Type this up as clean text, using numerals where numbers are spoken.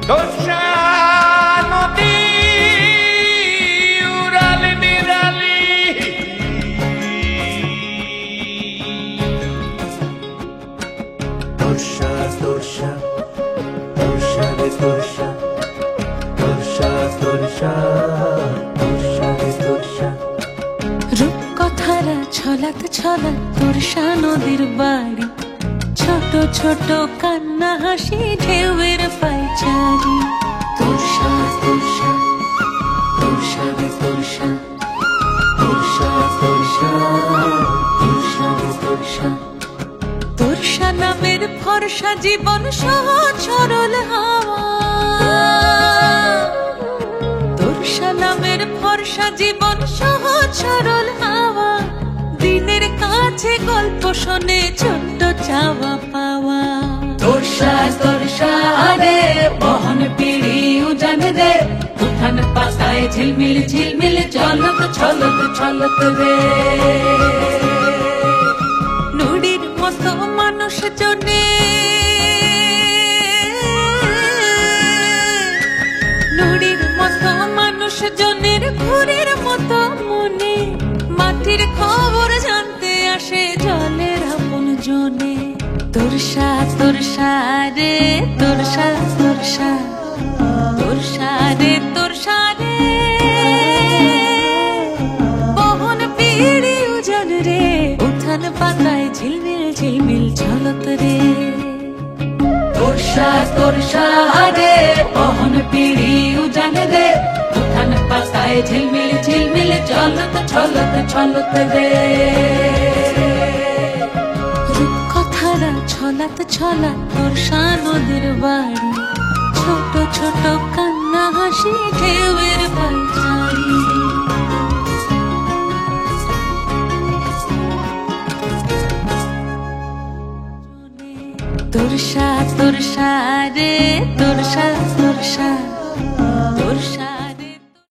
তোষা নদী উড়াল নিরালি তোষা তোষা তোষা রে তোষা তোষা তোষা তোষা রে তোষা রূপকথারা ছলাত ছলাত তোরসা নদীর বাড়ি ছোট ছোট কান্না হাসি ঢেউয়ের পায়চারি তোষা তোষা তোষা রে তোষা তোষা তোষা তোষা রে তোষা তোরসা নামের ফর্সা জীবন সহজ সরল হাওয়া তোরসা নামের ফর্সা জীবন সহজ সরল হাওয়া দিনের কাছে গল্প শোনে ছোট্ট চাওয়া পাওয়া তোষা তোষা রে বহন পিড়ি উজান রে উঠান পাতায় ঝিলমিল ঝিলমিল চলত চলত চলত রে নুড়ির মতো মানুষ জনে নুড়ির মতো মানুষ জনের ঘুরের মতো মনে মাটির খবর জানতে আসে জলের আপন জনে তোরসা তোরসা রে তোরসা তোরসা তোরসা রে তোরসা রে বহন পিড়ি উজান রে উঠান পাতায় ঝিলমিল ঝিলমিল ঝলক রে তোষা তোষা রে বহন পিড়ি উজান রে উঠান পাতায় ঝিলমিল ঝিলমিল চলত চলত চলত রে রূপকথারা ছলাত ছলাত তোরসা নদীর বাড়ি ছোট ছোট কান্না হাসি ঢেউয়ের পায়চারি তোরসা তোরসা রে তোরসা তোরসা